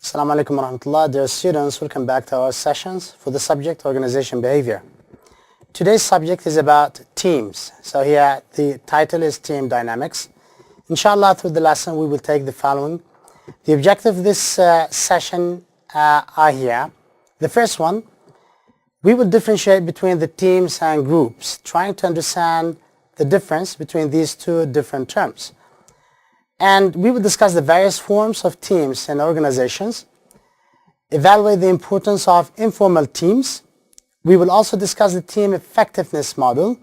Assalamu alaikum wa rahmatullah. Dear students, welcome back to our sessions for the subject organization behavior. Today's subject is about teams. So here the title is Team Dynamics. Inshallah, through the lesson we will take the following. The objective of this session are here. The first one, we will differentiate between the teams and groups, trying to understand the difference between these two different terms. And we will discuss the various forms of teams and organizations, evaluate the importance of informal teams. We will also discuss the team effectiveness model,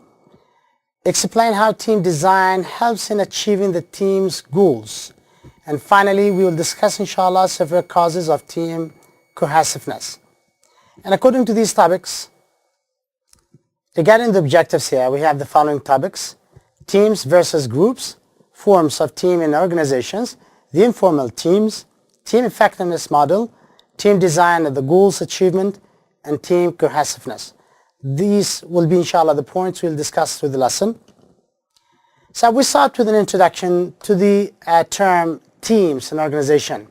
explain how team design helps in achieving the team's goals. And finally, we will discuss, inshallah, several causes of team cohesiveness. And according to these topics, regarding the objectives here, we have the following topics: teams versus groups, forms of team in organizations, the informal teams, team effectiveness model, team design and the goals achievement, and team cohesiveness. These will be, inshallah, the points we'll discuss through the lesson. So we start with an introduction to the term teams and organization.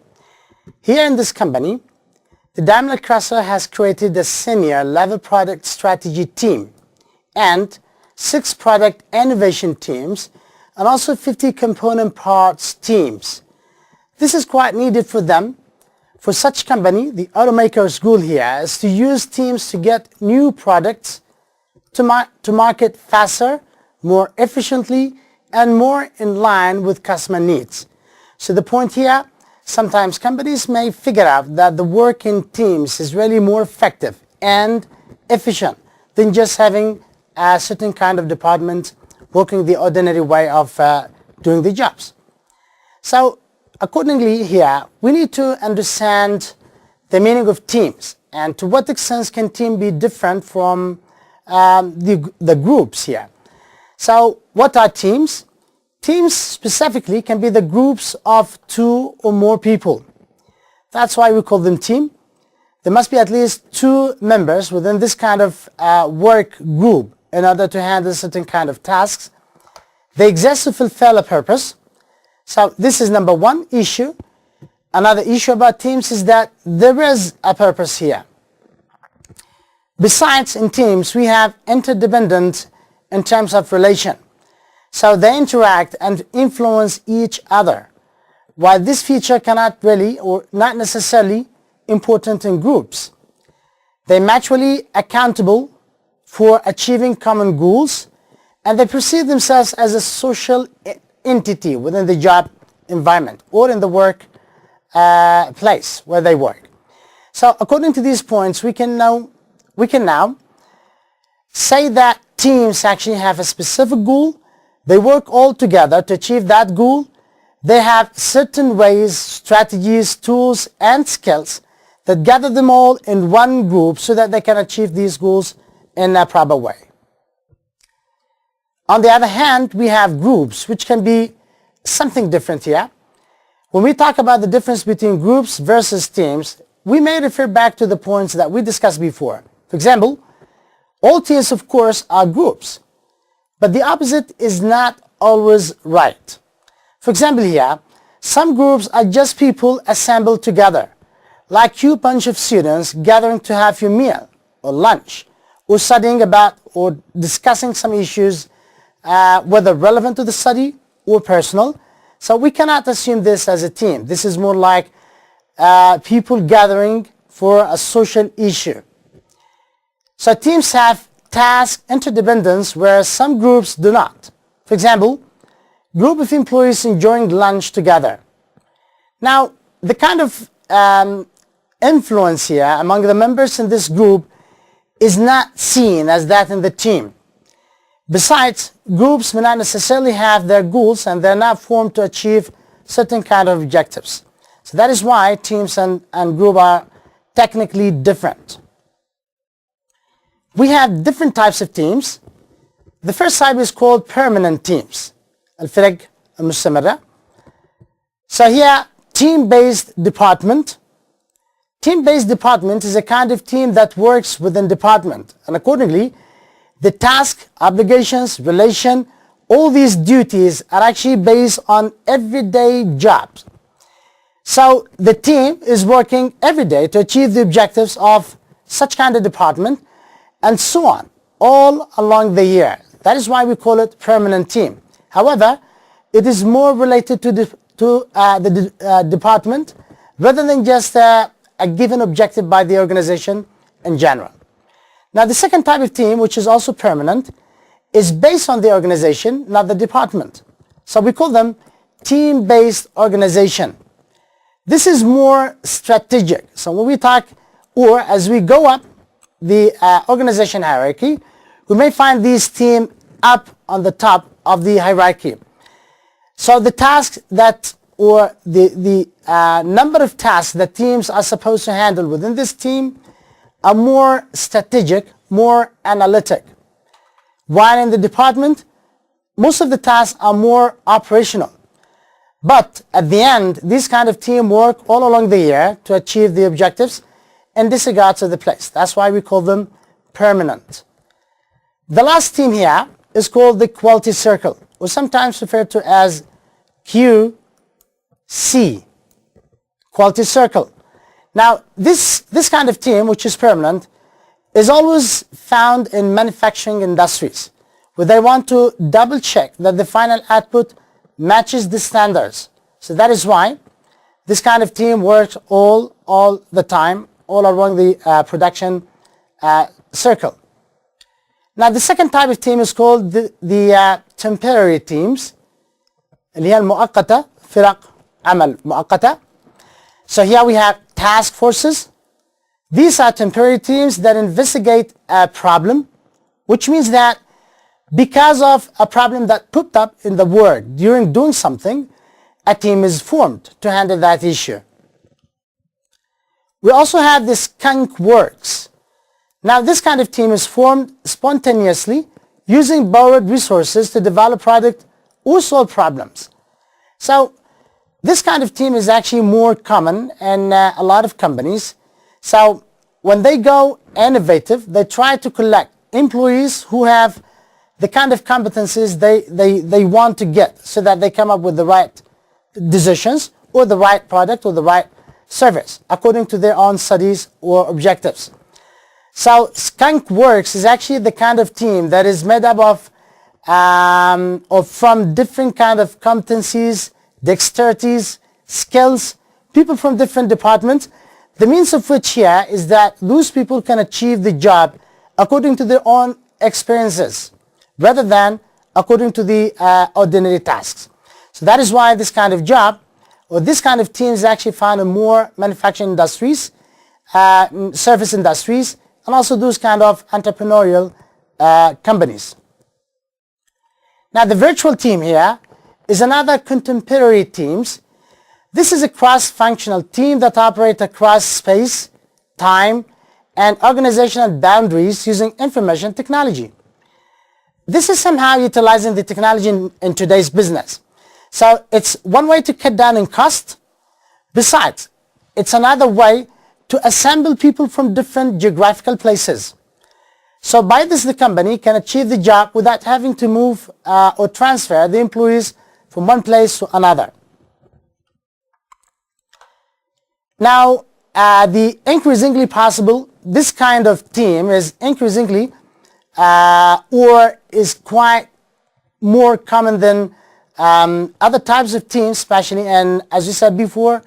Here in this company, the Daimler Chrysler has created a senior level product strategy team and 6 product innovation teams and also 50 component parts teams. This is quite needed for them. For such company, the automaker's goal here is to use teams to get new products to market faster, more efficiently, and more in line with customer needs. So the point here, sometimes companies may figure out that the work in teams is really more effective and efficient than just having a certain kind of department working the ordinary way of doing the jobs. So accordingly here, we need to understand the meaning of teams and to what extent can team be different from the groups here. So what are teams? Teams specifically can be the groups of 2 or more people. That's why we call them team. There must be at least 2 members within this kind of work group in order to handle certain kind of tasks. They exist to fulfill a purpose. So this is number one issue. Another issue about teams is that there is a purpose here. Besides, in teams we have interdependent in terms of relation. So they interact and influence each other. While this feature cannot really or not necessarily important in groups. They're mutually accountable for achieving common goals, and they perceive themselves as a social entity within the job environment or in the work place where they work. So according to these points, we can now say that teams actually have a specific goal. They work all together to achieve that goal. They have certain ways, strategies, tools, and skills that gather them all in one group so that they can achieve these goals in a proper way. On the other hand, we have groups, which can be something different here. When we talk about the difference between groups versus teams, we may refer back to the points that we discussed before. For example, all teams, of course, are groups, but the opposite is not always right. For example here, some groups are just people assembled together, like you bunch of students gathering to have your meal or lunch, or studying about or discussing some issues, whether relevant to the study or personal. So we cannot assume this as a team. This is more like people gathering for a social issue. So teams have task interdependence, whereas some groups do not. For example, group of employees enjoying lunch together. Now, the kind of influence here among the members in this group is not seen as that in the team. Besides, groups may not necessarily have their goals and they're not formed to achieve certain kind of objectives. So that is why teams and group are technically different. We have different types of teams. The first type is called permanent teams. الفرق المستمرة. So here, team-based department. Team-based department is a kind of team that works within department, and accordingly, the task, obligations, relation, all these duties are actually based on everyday jobs. So the team is working every day to achieve the objectives of such kind of department and so on, all along the year. That is why we call it permanent team. However, it is more related to the department rather than just a given objective by the organization in general. Now the second type of team, which is also permanent, is based on the organization, not the department. So we call them team-based organization. This is more strategic. So when we talk, or as we go up the organization hierarchy, we may find these teams up on the top of the hierarchy. So the tasks that, or the number of tasks that teams are supposed to handle within this team are more strategic, more analytic. While in the department, most of the tasks are more operational. But at the end, these kind of team work all along the year to achieve the objectives in disregard to the place. That's why we call them permanent. The last team here is called the quality circle, or sometimes referred to as QC, quality circle. Now this kind of team, which is permanent, is always found in manufacturing industries, where they want to double check that the final output matches the standards. So that is why this kind of team works all the time, all along the production circle. Now the second type of team is called the temporary teams, اللي هي المؤقتة، فرق عمل مؤقتة. So here we have task forces. These are temporary teams that investigate a problem, which means that because of a problem that popped up in the work during doing something, a team is formed to handle that issue. We also have this skunk works. Now this kind of team is formed spontaneously using borrowed resources to develop product or solve problems. So this kind of team is actually more common in a lot of companies. So when they go innovative, they try to collect employees who have the kind of competencies they want to get, so that they come up with the right decisions or the right product or the right service according to their own studies or objectives. So skunk works is actually the kind of team that is made up of from different kind of competencies, dexterities, skills, people from different departments, the means of which here is that those people can achieve the job according to their own experiences, rather than according to the ordinary tasks. So that is why this kind of job, or this kind of team, is actually found in more manufacturing industries, service industries, and also those kind of entrepreneurial companies. Now the virtual team here is another contemporary teams. This is a cross-functional team that operates across space, time, and organizational boundaries using information technology. This is somehow utilizing the technology in today's business. So it's one way to cut down on cost. Besides, it's another way to assemble people from different geographical places. So by this, the company can achieve the job without having to move or transfer the employees from one place to another. Now, the increasingly possible, this kind of team is increasingly or is quite more common than other types of teams, especially, and as we said before,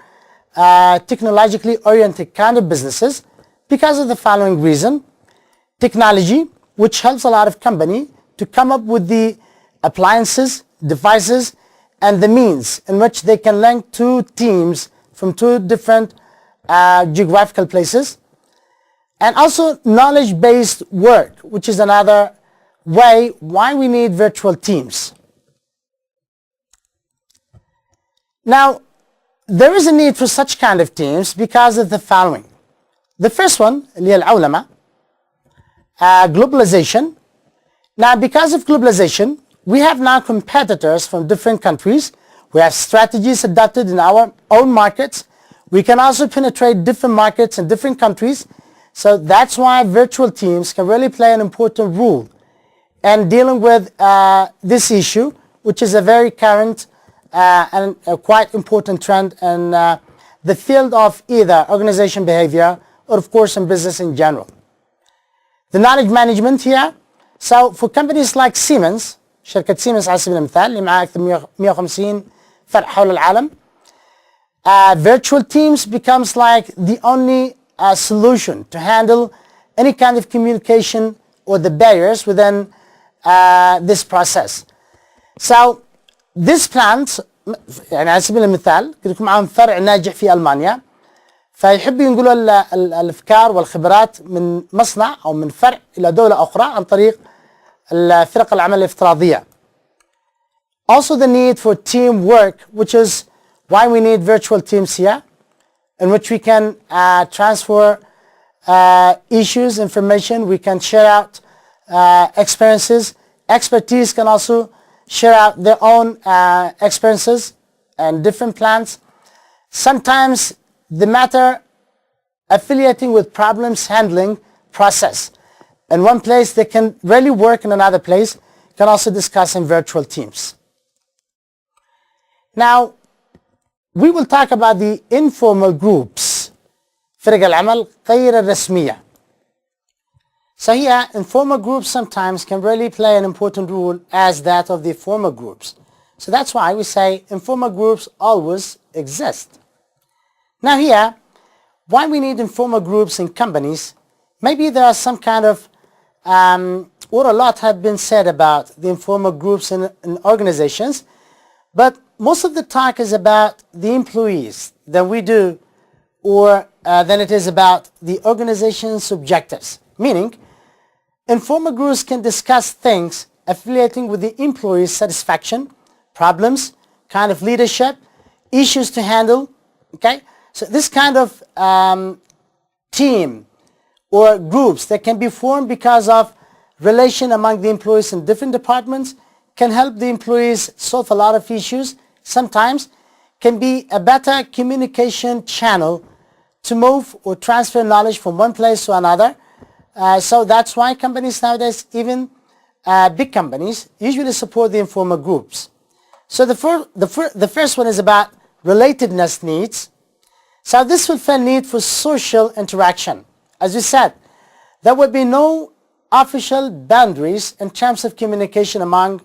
technologically oriented kind of businesses, because of the following reason. Technology, which helps a lot of company to come up with the appliances, devices, and the means in which they can link two teams from two different geographical places. And also knowledge-based work, which is another way why we need virtual teams. Now, there is a need for such kind of teams because of the following. The first one, اللي هي العولمة, globalization. Now, because of globalization, we have now competitors from different countries. We have strategies adopted in our own markets. We can also penetrate different markets in different countries. So that's why virtual teams can really play an important role in dealing with this issue, which is a very current and a quite important trend in the field of either organization behavior or of course in business in general. The knowledge management here. So for companies like Siemens, شركة سيمنز على سبيل المثال اللي معها أكثر من 150 فرع حول العالم, virtual teams becomes like the only solution to handle any kind of communication or the barriers within this process. So this plant, يعني على سبيل المثال قد يكون معهم فرع ناجح في ألمانيا, فيحبوا ينقلوا الأفكار والخبرات من مصنع أو من فرع إلى دولة أخرى عن طريق الفرق العمل الافتراضية. Also the need for teamwork, which is why we need virtual teams here, in which we can transfer issues, information, we can share out experiences. Expertise can also share out their own experiences and different plans. Sometimes the matter affiliating with problems handling process. In one place they can really work, in another place can also discuss in virtual teams. Now we will talk about the informal groups, فرق العمل غير الرسمية. So here informal groups sometimes can really play an important role as that of the formal groups. So that's why we say informal groups always exist. Now here, why we need informal groups in companies, maybe there are some kind of or a lot have been said about the informal groups in organizations, but most of the talk is about the employees than we do, or than it is about the organization's objectives. Meaning, informal groups can discuss things affiliating with the employee's satisfaction, problems, kind of leadership, issues to handle. Okay, so this kind of team or groups that can be formed because of relation among the employees in different departments can help the employees solve a lot of issues. Sometimes can be a better communication channel to move or transfer knowledge from one place to another. So that's why companies nowadays, even big companies, usually support the informal groups. So the first one is about relatedness needs. So this fulfill need for social interaction. As we said, there would be no official boundaries in terms of communication among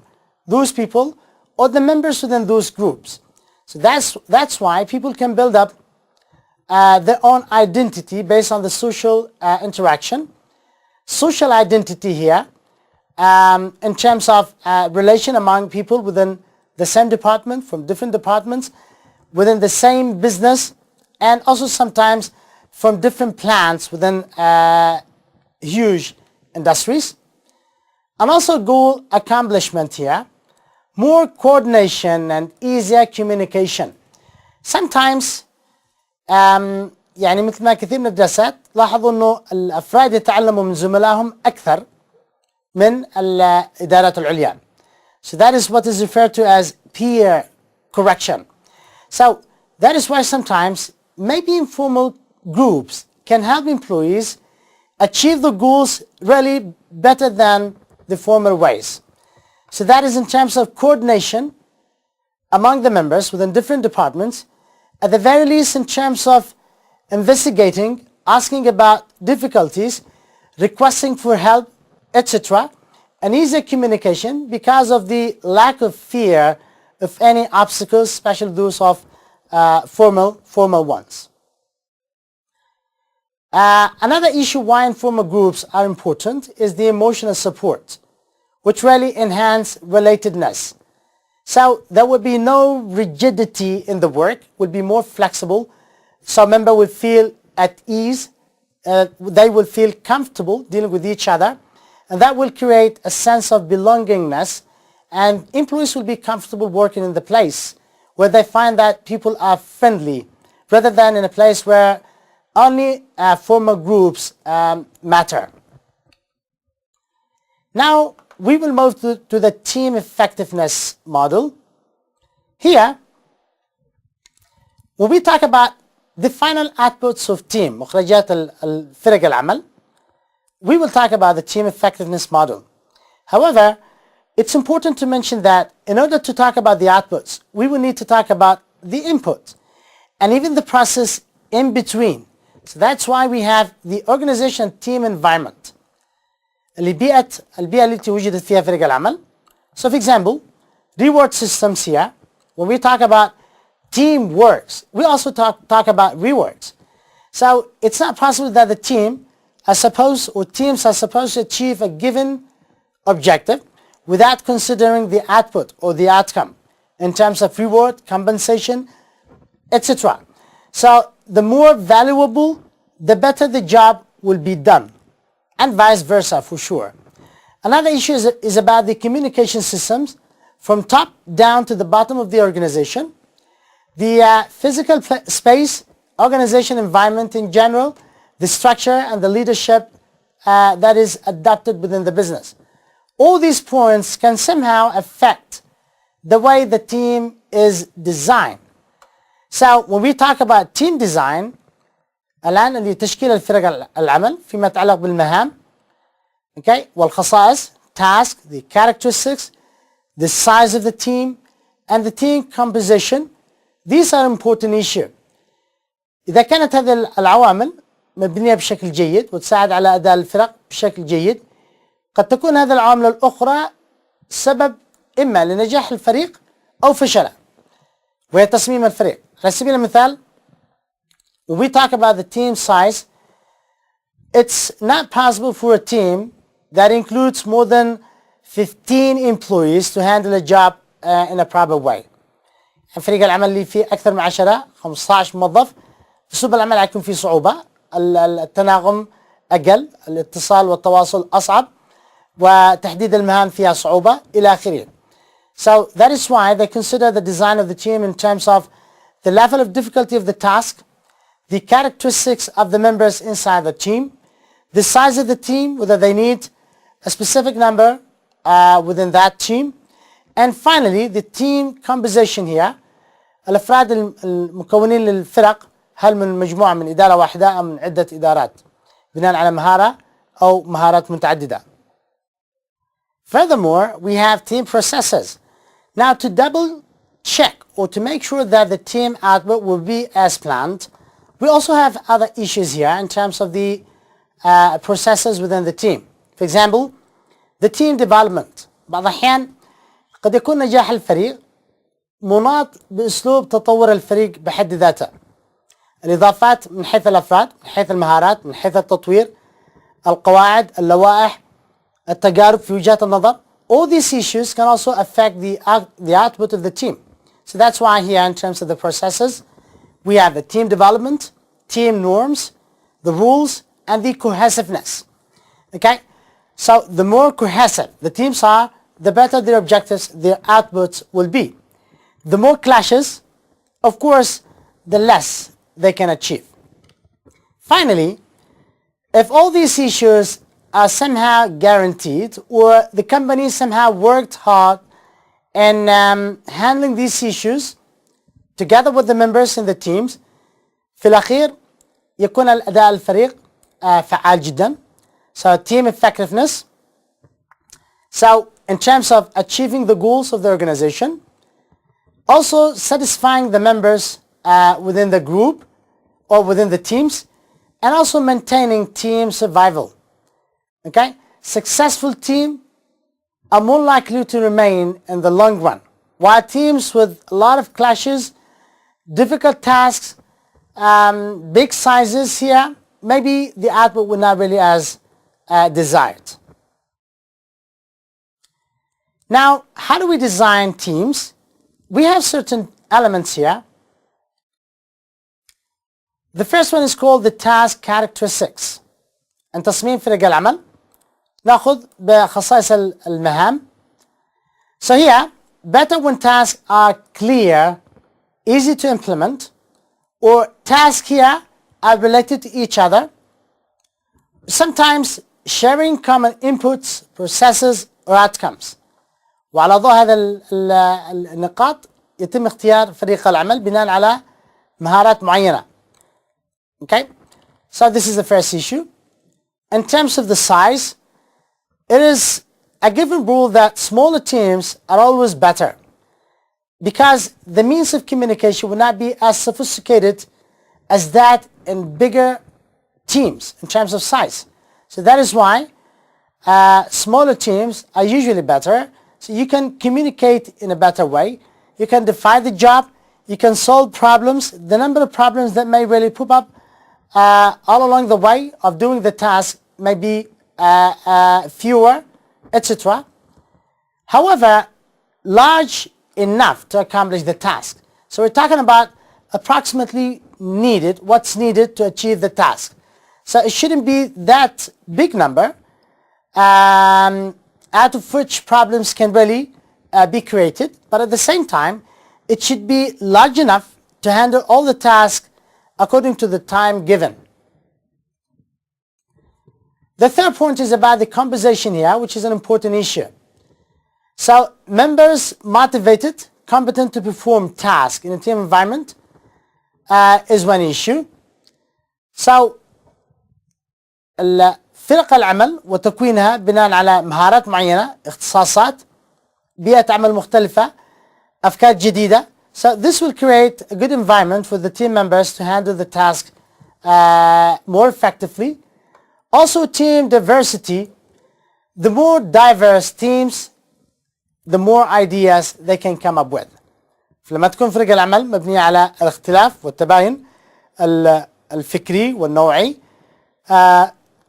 those people or the members within those groups. So that's why people can build up their own identity based on the social interaction. Social identity here in terms of relation among people within the same department, from different departments, within the same business, and also sometimes from different plants within huge industries. And also goal accomplishment here, more coordination and easier communication. Sometimes يعني مثل ما كثير من الدراسات لاحظوا انه الافراد يتعلموا من زملائهم اكثر من الادارات العليا. So that is what is referred to as peer correction. So that is why sometimes maybe informal groups can help employees achieve the goals really better than the formal ways. So that is in terms of coordination among the members within different departments, at the very least in terms of investigating, asking about difficulties, requesting for help, etc., and easier communication because of the lack of fear of any obstacles, especially those of formal ones. Another issue why informal groups are important is the emotional support, which really enhance relatedness. So there will be no rigidity in the work, will be more flexible, so members will feel at ease, they will feel comfortable dealing with each other, and that will create a sense of belongingness, and employees will be comfortable working in the place where they find that people are friendly, rather than in a place where only formal groups matter. Now we will move to the team effectiveness model. Here, when we talk about the final outputs of team, مخرجات الفرق العمل, we will talk about the team effectiveness model. However, it's important to mention that in order to talk about the outputs, we will need to talk about the input. and even the process in between. So that's why we have the organization team environment. البيئة التي وجدت فيها فريق العمل. So for example, reward systems here, when we talk about team works, we also talk about rewards. So it's not possible that the teams are supposed to achieve a given objective without considering the output or the outcome in terms of reward, compensation, etc. So the more valuable, the better the job will be done, and vice versa for sure. Another issue is about the communication systems from top down to the bottom of the organization, the physical space, organization environment in general, the structure and the leadership that is adopted within the business. All these points can somehow affect the way the team is designed. So when we talk about team design, الآن اللي تشكيل الفرق العمل فيما يتعلق بالمهام، okay, والخصائص, task, the characteristics, the size of the team, and the team composition, these are important issues. إذا كانت هذه العوامل مبنية بشكل جيد وتساعد على أداء الفرق بشكل جيد، قد تكون هذه العوامل الأخرى سبب إما لنجاح الفريق أو فشله، وهي تصميم الفريق. على سبيل المثال, when we talk about the team size, it's not possible for a team that includes more than 15 employees to handle a job in a proper way. فريق العمل اللي فيه أكثر من 15 موظف، أسلوب العمل هيكون فيه صعوبة، التناغم أقل، الاتصال والتواصل أصعب، وتحديد المهام فيها صعوبة إلى آخره. So that is why they consider the design of the team in terms of the level of difficulty of the task, the characteristics of the members inside the team, the size of the team, whether they need a specific number within that team, and finally the team composition here, الأفراد المكونين للفرق هل من مجموعة من إدارة واحدة أم من عدة إدارات بناء على مهارة أو مهارات متعددة. Furthermore, we have team processes. Now to double check or to make sure that the team output will be as planned, we also have other issues here in terms of the processes within the team. For example, the team development. بعض الأحيان قد يكون نجاح الفريق مناط بأسلوب تطور الفريق بحد ذاته. الإضافات من حيث الأفراد، من حيث المهارات، من حيث التطوير، القواعد، اللوائح، التجارب في وجهات النظر. All these issues can also affect the output of the team. So that's why here in terms of the processes, we have the team development, team norms, the rules, and the cohesiveness. Okay? So the more cohesive the teams are, the better their objectives, their outputs will be. The more clashes, of course, the less they can achieve. Finally, if all these issues are somehow guaranteed or the company somehow worked hard in handling these issues together with the members in the teams, في الأخير يكون الأداء الفريق فعال جدا. So team effectiveness. So in terms of achieving the goals of the organization, also satisfying the members within the group or within the teams, and also maintaining team survival. Okay? Successful teams are more likely to remain in the long run, while teams with a lot of clashes, difficult tasks, big sizes here, maybe the output will not really as desired. Now, how do we design teams? We have certain elements here. The first one is called the task characteristics. أن تصميم فرق العمل. نأخذ بخصائص المهام. So here, better when tasks are clear, easy to implement, or tasks here are related to each other. Sometimes sharing common inputs, processes, or outcomes. وعلى ضوء هذا النقاط يتم اختيار فريق العمل بناء على مهارات معينة. Okay, so this is the first issue. In terms of the size, it is a given rule that smaller teams are always better. because the means of communication will not be as sophisticated as that in bigger teams in terms of size. So that is why smaller teams are usually better. So you can communicate in a better way. You can divide the job. You can solve problems. The number of problems that may really pop up all along the way of doing the task may be fewer, etc. However, large enough to accomplish the task. So we're talking about approximately needed, what's needed to achieve the task. So it shouldn't be that big number out of which problems can really be created, but at the same time it should be large enough to handle all the tasks according to the time given. The third point is about the composition here, which is an important issue. So members motivated, competent to perform tasks in a team environment is one issue. So فرق العمل وتكوينها بناء على مهارات معينة، اختصاصات، بيئة عمل مختلفة، أفكار جديدة. So this will create a good environment for the team members to handle the task more effectively. Also team diversity. The more diverse teams, the more ideas they can come up with. فلما تكون فرق العمل مبنية على الاختلاف والتباين الفكري والنوعي،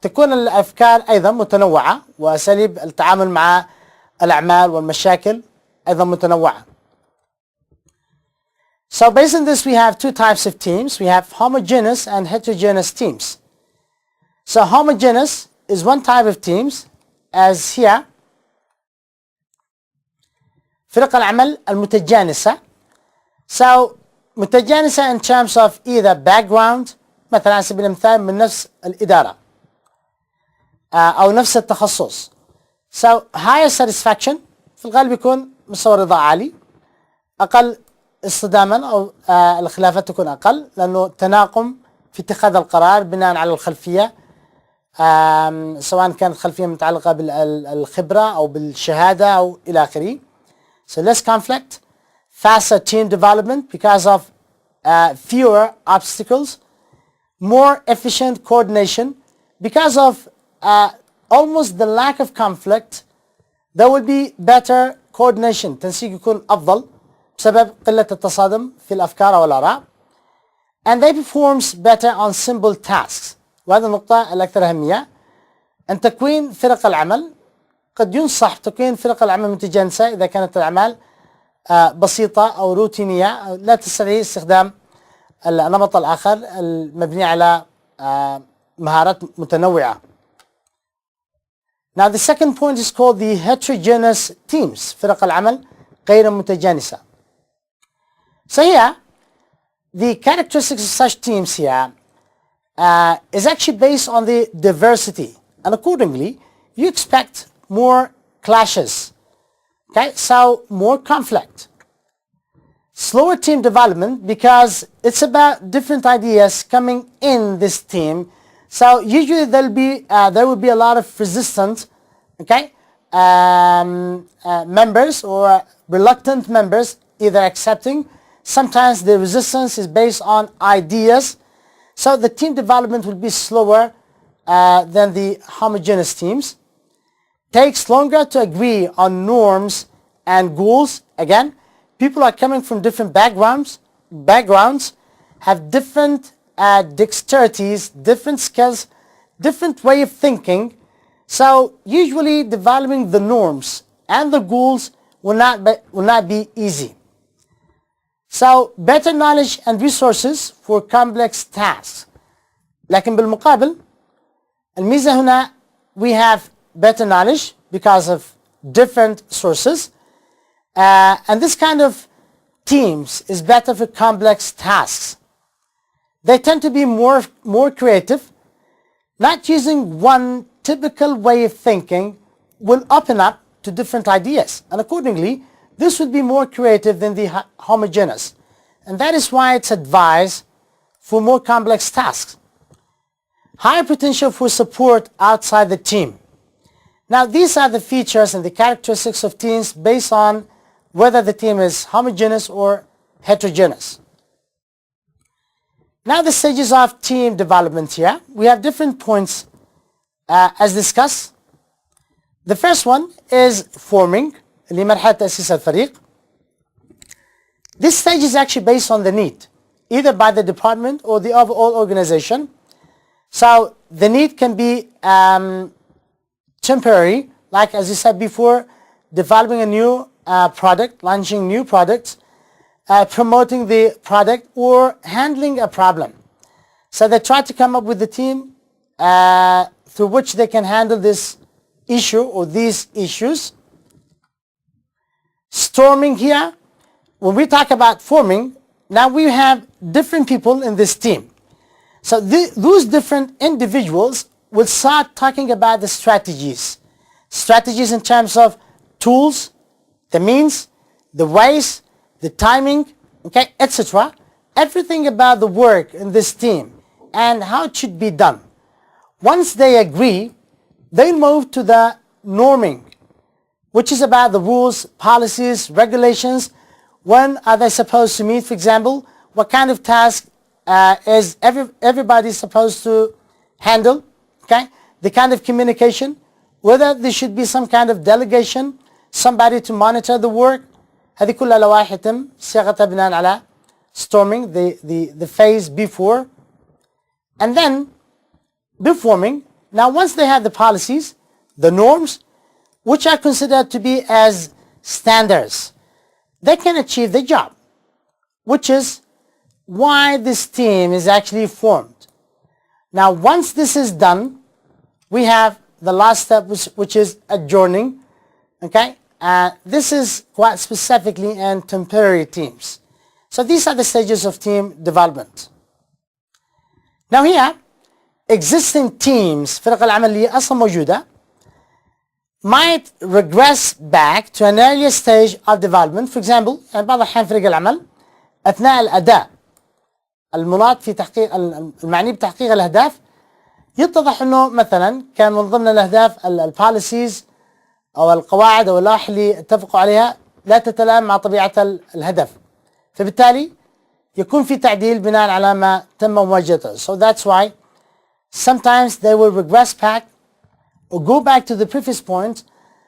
تكون الأفكار أيضا متنوعة، وأساليب التعامل مع الأعمال والمشاكل أيضا متنوعة. So based on this we have two types of teams. We have homogeneous and heterogeneous teams. So homogeneous is one type of teams, as here فرق العمل المتجانسة. So متجانسة in terms of either background، مثلا على سبيل المثال من نفس الإدارة أو نفس التخصص. So higher satisfaction في الغالب يكون مستوى رضا عالي، أقل اصطداما أو الخلافات تكون أقل، لأنه تناغم في اتخاذ القرار بناء على الخلفية، سواء كانت خلفية متعلقة بالخبرة أو بالشهادة أو إلى آخره. So less conflict, faster team development because of fewer obstacles, more efficient coordination because of almost the lack of conflict. There will be better coordination. تنسيق يكون أفضل بسبب قلة التصادم في الأفكار والآراء. And they performs better on simple tasks. وهذه النقطة الأكثر أهمية. أن تكوين فرق العمل قد ينصح تكوين فرق العمل متجانسة إذا كانت الأعمال بسيطة أو روتينية، لا تستدعي استخدام النمط الآخر المبني على مهارات متنوعة. Now the second point is called the heterogeneous teams. فرق العمل غير متجانسة. So here, the characteristics of such teams here is actually based on the diversity, and accordingly, you expect more clashes. Okay, so more conflict. Slower team development because it's about different ideas coming in this team. So usually there will be a lot of resistant, okay, members or reluctant members either accepting. Sometimes the resistance is based on ideas. So the team development will be slower than the homogeneous teams. Takes longer to agree on norms and goals. Again, people are coming from different backgrounds, have different dexterities, different skills, different way of thinking. So usually developing the norms and the goals will not be easy. So better knowledge and resources for complex tasks. لكن بالمقابل الميزة هنا we have better knowledge because of different sources, and this kind of teams is better for complex tasks. They tend to be more creative. Not using one typical way of thinking will open up to different ideas, and accordingly this would be more creative than the homogeneous, and that is why it's advised for more complex tasks. Higher potential for support outside the team. Now these are the features and the characteristics of teams based on whether the team is homogeneous or heterogeneous. Now the stages of team development here. We have different points as discussed. The first one is forming, اللي مرحلة تأسيس الفريق. This stage is actually based on the need, either by the department or the overall organization. So the need can be temporary, like as you said before, developing a new product, launching new products, promoting the product, or handling a problem. So they try to come up with the team through which they can handle this issue or these issues. Storming here, when we talk about forming, now we have different people in this team. So those different individuals will start talking about the strategies. Strategies in terms of tools, the means, the ways, the timing, okay, etc. Everything about the work in this team and how it should be done. Once they agree, they move to the norming, which is about the rules, policies, regulations. When are they supposed to meet, for example? What kind of task is everybody supposed to handle? Okay, the kind of communication, whether there should be some kind of delegation, somebody to monitor the work. هذه كلها لوائح يتم صياغتها بناء على storming, the phase before. And then reforming. Now once they have the policies, the norms, which are considered to be as standards, they can achieve the job, which is why this team is actually formed. Now once this is done, we have the last step, which is adjourning. Okay, this is quite specifically in temporary teams. So these are the stages of team development. Now here, existing teams فرق العمل اللي أصلا موجودة might regress back to an earlier stage of development. For example, يعني بعض الأحيان فريق العمل أثناء الأداء المناط في تحقيق المعني بتحقيق الأهداف يتضح أنه مثلا كان من ضمن الأهداف البوليسيز أو القواعد أو اللوائح اللي اتفقوا عليها لا تتلائم مع طبيعة الهدف، فبالتالي يكون في تعديل بناء على ما تم مواجهته. So that's why sometimes they will regress back or go back to the previous point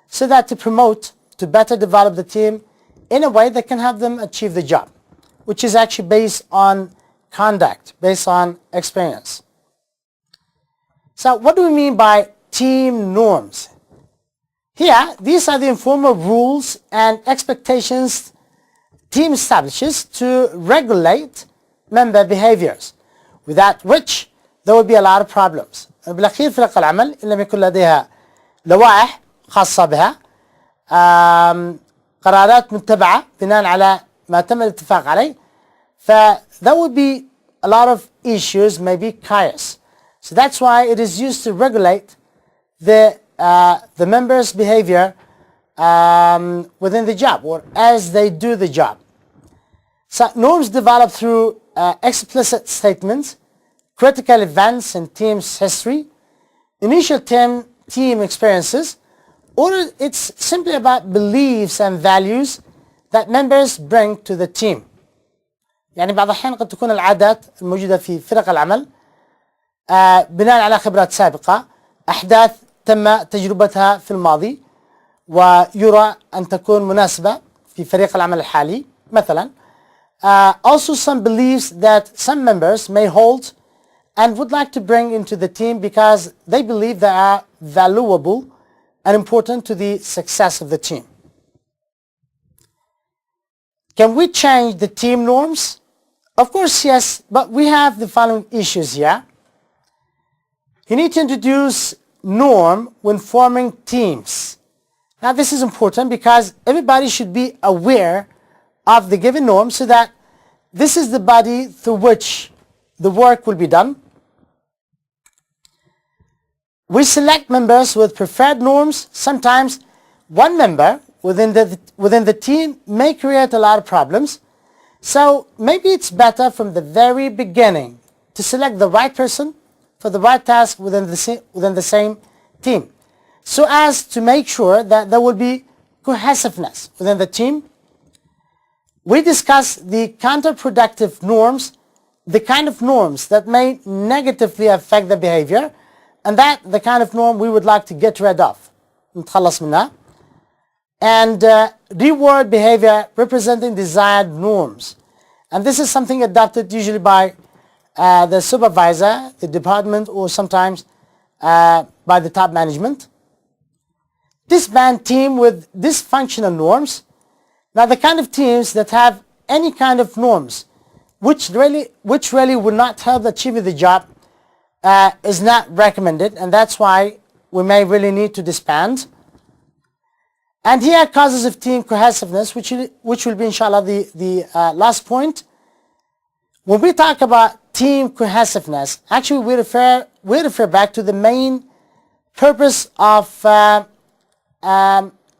so that to promote, to better develop the team in a way that can help them achieve the job, which is actually based on conduct, based on experience. So what do we mean by team norms? Here, these are the informal rules and expectations team establishes to regulate member behaviors, without which there will be a lot of problems. بالأخير فرق العمل إن لم يكن لديها لوائح خاصة بها قرارات متبعة بناء على ما تم الاتفاق عليه, there would be a lot of issues, maybe chaos. So that's why it is used to regulate the members' behavior within the job or as they do the job. So norms develop through explicit statements, critical events in team's history, initial team experiences, or it's simply about beliefs and values that members bring to the team. يعني بعض الأحيان قد تكون العادات الموجودة في فرق العمل بناء على خبرات سابقة، أحداث تم تجربتها في الماضي ويرى أن تكون مناسبة في فريق العمل الحالي مثلا. Also some beliefs that some members may hold and would like to bring into the team because they believe they are valuable and important to the success of the team. Can we change the team norms? Of course, yes, but we have the following issues here. You need to introduce norm when forming teams. Now this is important because everybody should be aware of the given norm so that this is the body through which the work will be done. We select members with preferred norms. Sometimes one member within the team may create a lot of problems. So maybe it's better from the very beginning to select the right person for the right task within the same team, so as to make sure that there will be cohesiveness within the team we discuss the counterproductive norms, the kind of norms that may negatively affect the behavior, and that the kind of norm we would like to get rid of. نتخلص منها. And reward behavior representing desired norms. And this is something adopted usually by the supervisor, the department, or sometimes by the top management. Disband team with dysfunctional norms. Now the kind of teams that have any kind of norms which really would not help achieving the job is not recommended, and that's why we may really need to disband. And here causes of team cohesiveness, which will be inshallah the last point. When we talk about team cohesiveness, actually we refer back to the main purpose of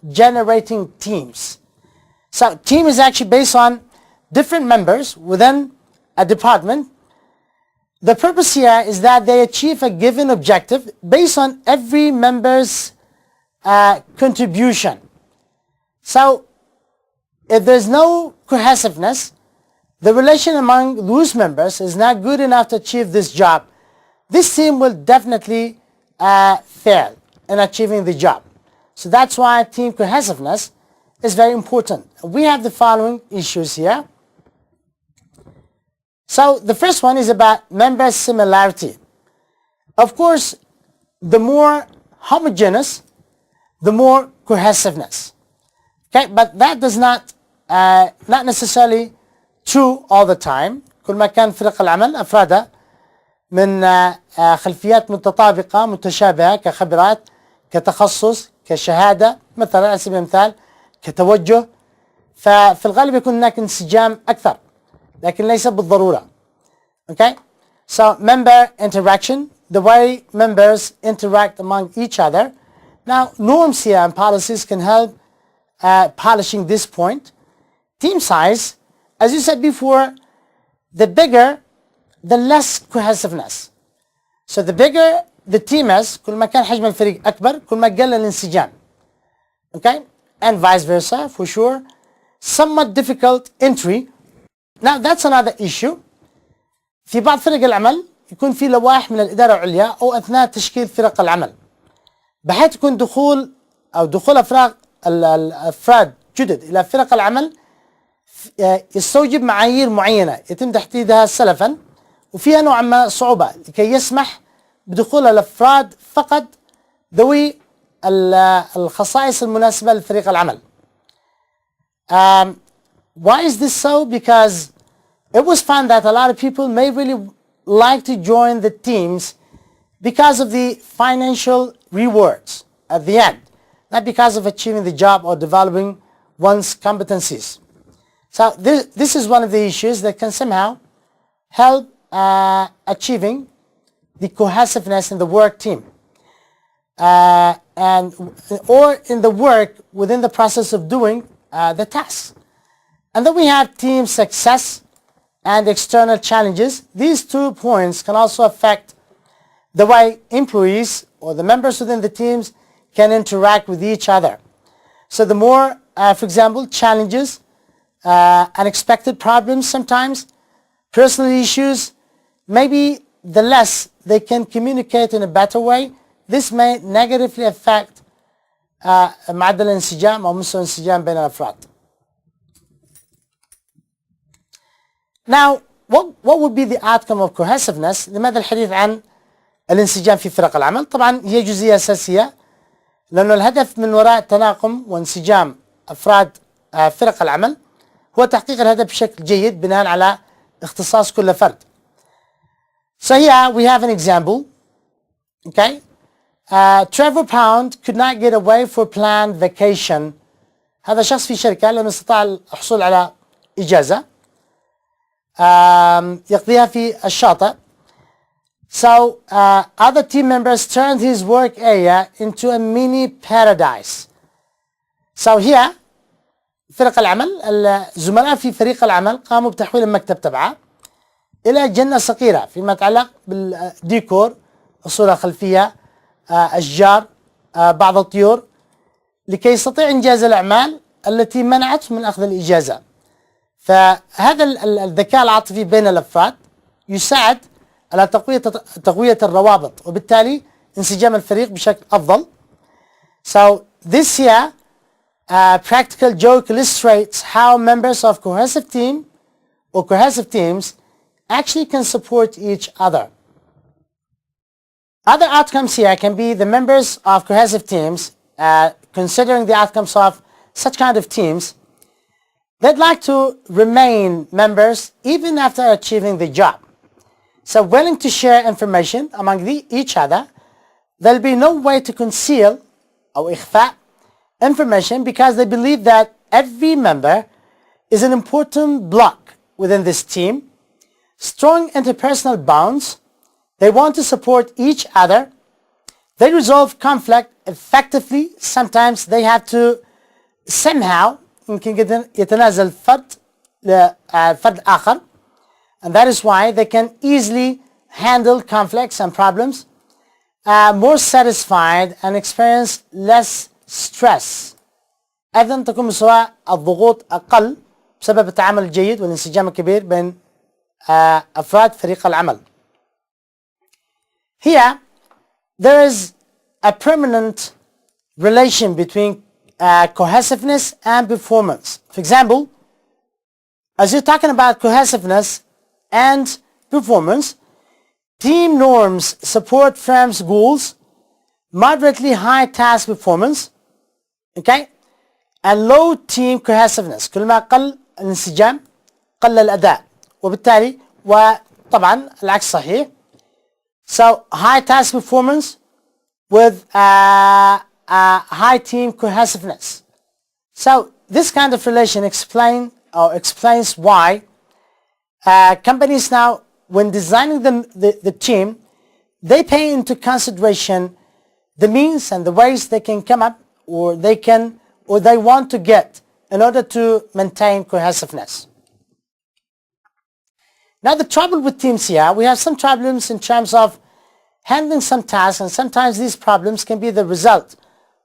generating teams. So team is actually based on different members within a department. The purpose here is that they achieve a given objective based on every member's contribution. So if there's no cohesiveness, the relation among those members is not good enough to achieve this job, this team will definitely fail in achieving the job. So that's why team cohesiveness is very important. We have the following issues here. So the first one is about member similarity. Of course, the more homogeneous, the more cohesiveness. Okay, but that does not necessarily true all the time. كل ما كان فرق العمل أفرادها من خلفيات متطابقة متشابهة كخبرات كتخصص كشهادة مثلا على سبيل المثال كتوجه، ففي الغالب يكون هناك انسجام أكثر لكن ليس بالضرورة. Okay, so member interaction, the way members interact among each other. Now norms here and policies can help polishing this point. Team size, as you said before, the bigger the less cohesiveness. So the bigger the team is, كل ما كان حجم الفريق أكبر كل ما قل الانسجام. Okay, and vice versa for sure. Somewhat difficult entry. Now that's another issue. في بعض فرق العمل يكون في لوائح من الإدارة العليا أو أثناء تشكيل فرق العمل بحيث يكون دخول الأفراد جدد إلى فرق العمل يستوجب معايير معينة يتم تحديدها سلفا وفيها نوع ما صعوبة لكي يسمح بدخول الأفراد فقط ذوي الخصائص المناسبة لفريق العمل. Why is this so? Because it was found that a lot of people may really like to join the teams because of the financial rewards at the end, not because of achieving the job or developing one's competencies. So this is one of the issues that can somehow help achieving the cohesiveness in the work team or in the work within the process of doing the tasks. And then we have team success and external challenges. These 2 points can also affect the way employees or the members within the teams can interact with each other. So the more, for example, challenges, unexpected problems sometimes, personal issues, maybe the less they can communicate in a better way, this may negatively affect معدل الانسجام أو مستوى الانسجام بين الأفراد. Now, what would be the outcome of cohesiveness? لماذا الحديث عن الانسجام في فرق العمل؟ طبعا هي جزئية أساسية لأنه الهدف من وراء تناغم وانسجام أفراد فرق العمل هو تحقيق الهدف بشكل جيد بناء على اختصاص كل فرد. So here we have an example. Okay, Trevor Pound could not get away for planned vacation. هذا شخص في شركة لم يستطع الحصول على إجازة يقضيها في الشاطئ. So other team members turned his work area into a mini paradise. So here فرق العمل الزملاء في فريق العمل قاموا بتحويل المكتب تبعه إلى جنة صغيرة فيما يتعلق بالديكور، الصورة الخلفية، أشجار، بعض الطيور لكي يستطيع إنجاز الأعمال التي منعته من أخذ الإجازة. فهذا الذكاء العاطفي بين الأفراد يساعد على تقوية الروابط وبالتالي انسجام الفريق بشكل أفضل. So this here practical joke illustrates how members of cohesive team or cohesive teams actually can support each other. Other outcomes here can be the members of cohesive teams, considering the outcomes of such kind of teams, they'd like to remain members even after achieving the job. So willing to share information among each other, there'll be no way to conceal or إخفاء information because they believe that every member is an important block within this team. Strong interpersonal bonds, they want to support each other. They resolve conflict effectively. Sometimes they have to somehow يمكن يتنازل فرد لفرد آخر, and that is why they can easily handle conflicts and problems, more satisfied and experience less stress. أيضا تكون مستوى الضغوط أقل بسبب التعامل الجيد والانسجام الكبير بين أفراد فريق العمل. Here there is a permanent relation between cohesiveness and performance. For example, as you're talking about cohesiveness and performance, team norms support firms' goals, moderately high task performance, okay, and low team cohesiveness. كل ما قل الانسجام قل الأداء, وبالتالي وطبعا العكس صحيح. So high task performance with high team cohesiveness. So this kind of relation explains why companies now, when designing the team, they pay into consideration the means and the ways they can come up or they want to get in order to maintain cohesiveness. Now the trouble with teams here, we have some problems in terms of handling some tasks, and sometimes these problems can be the result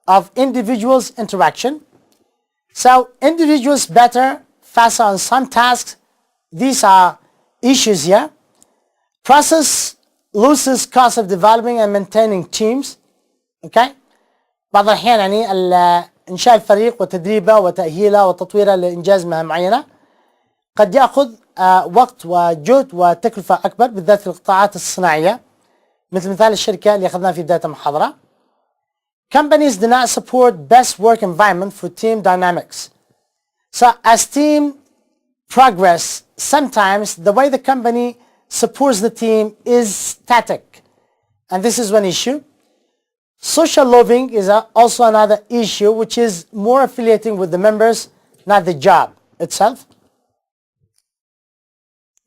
of individuals' interaction. So individuals better, faster on some tasks. These are issues here. Process loses cost of developing and maintaining teams. Okay. بعض الأحيان يعني إنشاء الفريق وتدريبه وتأهيله وتطويره لإنجاز مهام معينة قد يأخذ وقت وجهد وتكلفة أكبر, بالذات في القطاعات الصناعية مثل مثال الشركة اللي أخذناها في بداية المحاضرة. Companies do not support best work environment for team dynamics. So as team progress, sometimes the way the company supports the team is static, and this is one issue. Social lobbying is also another issue, which is more affiliating with the members, not the job itself.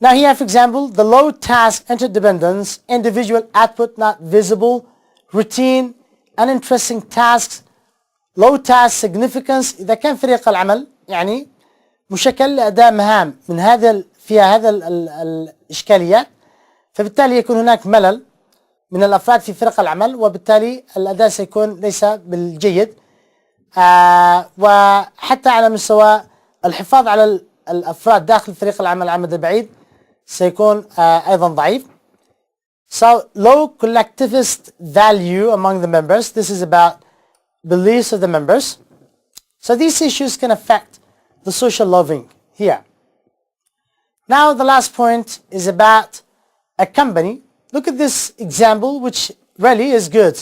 Now here, for example, the low task interdependence, individual output not visible, routine, uninteresting tasks, low task significance. إذا كان فريق العمل يعني مشكل لأداء مهام من فيها هذا الإشكاليات, فبالتالي يكون هناك ملل من الأفراد في فريق العمل, وبالتالي الأداء سيكون ليس بالجيد, وحتى على مستوى الحفاظ على الأفراد داخل فريق العمل على المدى البعيد سيكون أيضا ضعيف. So low collectivist value among the members. This is about beliefs of the members. So these issues can affect the social lobbying here. Now the last point is about a company. Look at this example, which really is good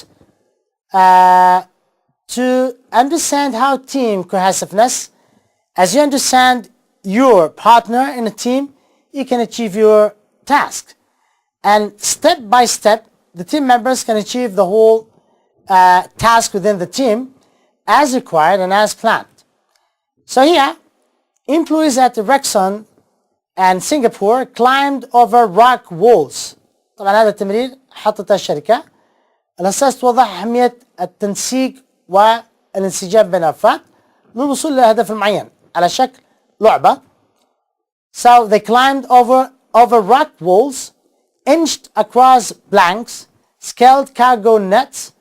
to understand how team cohesiveness. As you understand your partner in a team, you can achieve your task. And step by step, the team members can achieve the whole task within the team as required and as planned. So here, employees at Rexon and Singapore climbed over rock walls. طبعا هذا التمرير حطته الشركة على أساس توضح أهمية التنسيق والانسجام بين الأفراد للوصول لهدف معين على شكل لعبة. So they climbed over rock walls, inched across blanks, scaled cargo nets,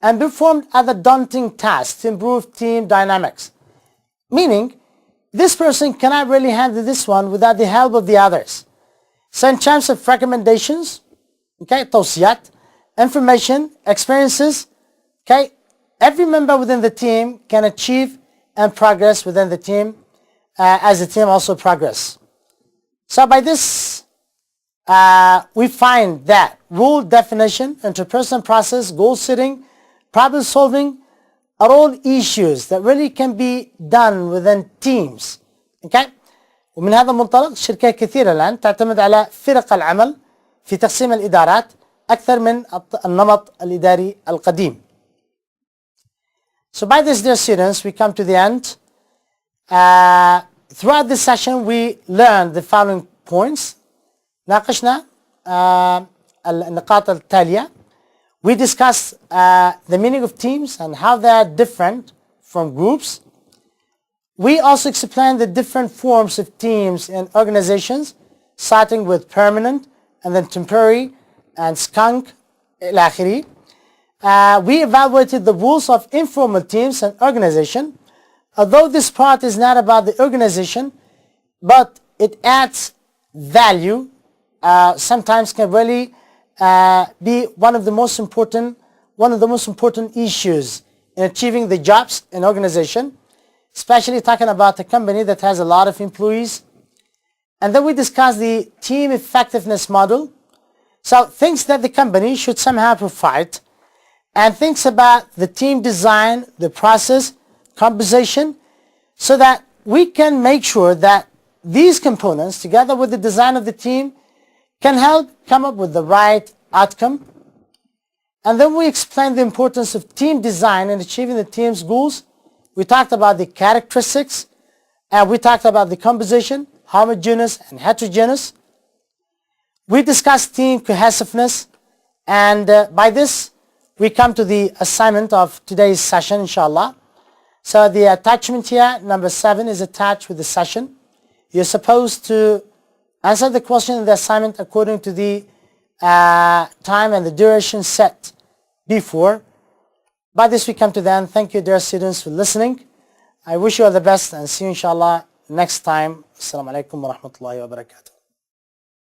and performed other daunting tasks to improve team dynamics. Meaning, this person cannot really handle this one without the help of the others. So in terms of recommendations, okay, توصيات, information, experiences, okay, every member within the team can achieve and progress within the team as the team also progress. So by this, we find that rule definition, interpersonal process, goal setting, problem solving are all issues that really can be done within teams. Okay? ومن هذا المنطلق شركات كثيرة الآن تعتمد على فرق العمل في تقسيم الإدارات أكثر من النمط الإداري القديم. So by this, dear students, we come to the end. Throughout this session, we learned the following points. ناقشنا النقاط التالية. We discussed the meaning of teams and how they are different from groups. We also explained the different forms of teams and organizations, starting with permanent and then temporary and skunk إلى آخره. We evaluated the rules of informal teams and organization. Although this part is not about the organization, but it adds value, sometimes can really be one of the most important issues in achieving the jobs in organization, especially talking about a company that has a lot of employees. And then we discuss the team effectiveness model. So things that the company should somehow provide, and thinks about the team design, the process, composition, so that we can make sure that these components, together with the design of the team, can help come up with the right outcome. And then we explain the importance of team design in achieving the team's goals. We talked about the characteristics, and we talked about the composition, homogeneous and heterogeneous. We discussed team cohesiveness, and by this we come to the assignment of today's session, inshallah. So the attachment here, number 7, is attached with the session. You're supposed to answer the question in the assignment according to the time and the duration set before. By this we come to the end. Thank you, dear students, for listening. I wish you all the best and see you inshallah next time. Assalamu alaikum wa rahmatullahi wa barakatuh.